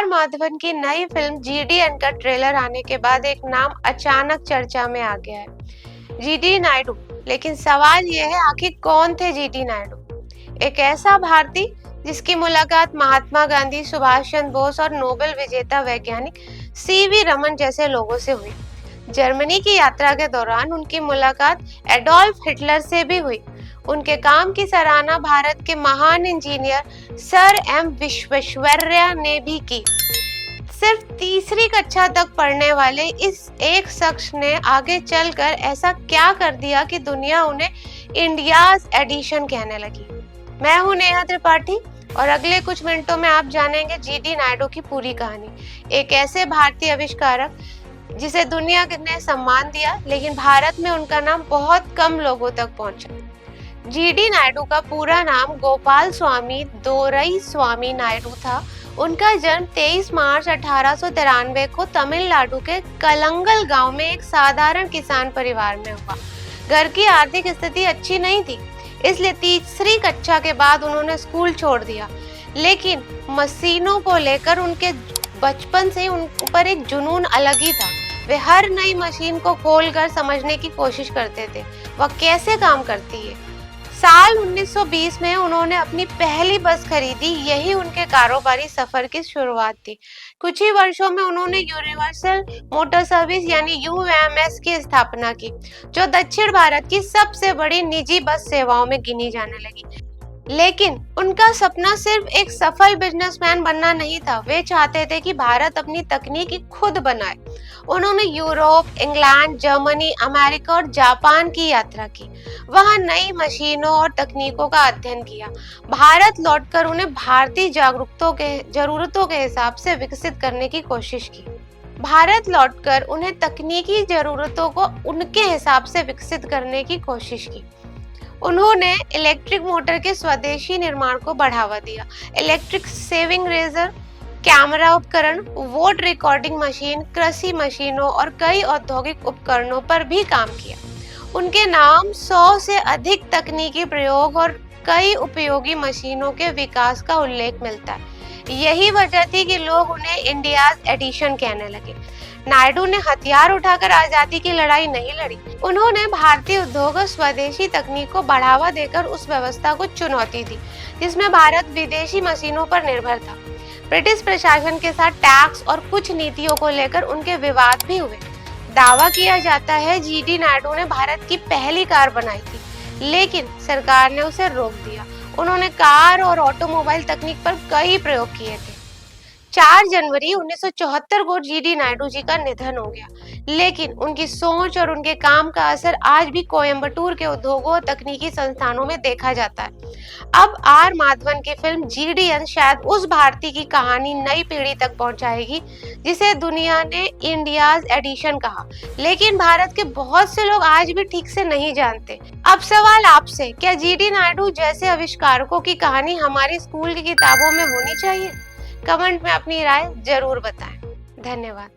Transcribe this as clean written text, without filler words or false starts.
Are Madhavan की नई film GDN का ट्रेलर आने के बाद एक नाम अचानक चर्चा में आ गया है, जीडी नायडू। लेकिन सवाल यह है, आखिर कौन थे जीडी नायडू? एक ऐसा भारतीय जिसकी मुलाकात महात्मा गांधी, सुभाष चंद्र बोस और नोबेल विजेता वैज्ञानिक सीवी रमन जैसे लोगों से हुई। जर्मनी की यात्रा के दौरान उनकी मुलाकात एडोल्फ हिटलर से भी हुई। उनके काम की सराहना भारत के महान इंजीनियर सर एम विश्वेश्वरैया ने भी की। सिर्फ तीसरी कक्षा तक पढ़ने वाले इस एक शख्स ने आगे चलकर ऐसा क्या कर दिया कि दुनिया उन्हें इंडियाज एडिशन कहने लगी। मैं हूं नेहा त्रिपाठी और अगले कुछ मिनटों में आप जानेंगे जीडी नायडू की पूरी कहानी। एक ऐसे भारतीय आविष्कारक जिसे दुनिया ने सम्मान दिया, लेकिन भारत में उनका नाम बहुत कम लोगों तक पहुंचा। जीडी नायडू का पूरा नाम गोपाल स्वामी दोरईस्वामी नायडू था। उनका जन्म 23 मार्च 1893 को तमिलनाडु के कलंगल गांव में एक साधारण किसान परिवार में हुआ। घर की आर्थिक स्थिति अच्छी नहीं थी, इसलिए तीसरी कक्षा के बाद उन्होंने स्कूल छोड़ दिया। लेकिन मशीनों को लेकर उनके बचपन से उन पर एक जुनून अलग ही था। वे हर नई मशीन को खोलकर समझने की कोशिश करते थे, वह कैसे काम करती है। साल 1920 में उन्होंने अपनी पहली बस खरीदी। यही उनके कारोबारी सफर की शुरुआत थी। कुछ ही वर्षों में उन्होंने यूनिवर्सल मोटर सर्विस यानी यूएमएस की स्थापना की, जो दक्षिण भारत की सबसे बड़ी निजी बस सेवाओं में गिनी जाने लगी। लेकिन उनका सपना सिर्फ एक सफल बिजनेसमैन बनना नहीं था। वे चाहते थे कि भारत अपनी तकनीक खुद बनाए। उन्होंने यूरोप, इंग्लैंड, जर्मनी, अमेरिका और जापान की यात्रा की। वहां नई मशीनों और तकनीकों का अध्ययन किया। भारत लौटकर उन्हें भारतीय जरूरतों के हिसाब से विकसित करने की कोशिश की। भारत लौटकर उन्हें तकनीकी जरूरतों को उनके हिसाब से विकसित करने की कोशिश की। उन्होंने इलेक्ट्रिक मोटर के स्वदेशी निर्माण को बढ़ावा दिया। इलेक्ट्रिक सेविंग रेजर, कैमरा उपकरण, वोट रिकॉर्डिंग मशीन, कृषि मशीनों और कई औद्योगिक उपकरणों पर भी काम किया। उनके नाम 100 से अधिक तकनीकी प्रयोग और कई उपयोगी मशीनों के विकास का उल्लेख मिलता है। यही वजह थी कि लोग उन्हें इंडियाज एडिशन कहने लगे। नायडू ने हथियार उठाकर आजादी की लड़ाई नहीं लड़ी। उन्होंने भारतीय उद्योग और स्वदेशी तकनीक को बढ़ावा देकर उस व्यवस्था को चुनौती दी जिसमें भारत विदेशी मशीनों पर निर्भर था। ब्रिटिश प्रशासन के साथ टैक्स और कुछ नीतियों को लेकर उनके विवाद भी हुए। दावा किया जाता है जीडी नायडू ने भारत की पहली कार बनाई थी, लेकिन सरकार ने उसे रोक दिया। उन्होंने कार और ऑटोमोबाइल तकनीक पर कई प्रयोग किए थे। 4 जनवरी 1974 को जीडी नायडू जी का निधन हो गया, लेकिन उनकी सोच और उनके काम का असर आज भी कोयम्बटूर के उद्योगों और तकनीकी संस्थानों में देखा जाता है। अब आर माधवन की फिल्म जीडीएन शायद उस भारतीय की कहानी नई पीढ़ी तक पहुंचाएगी जिसे दुनिया ने इंडियाज एडिशन कहा, लेकिन भारत के बहुत से लोग आज भी ठीक से नहीं जानते। अब सवाल आपसे, क्या जीडी नायडू जैसे आविष्कारकों की कहानी हमारी स्कूल की किताबों में होनी चाहिए? कमेंट में अपनी राय जरूर बताएं। धन्यवाद।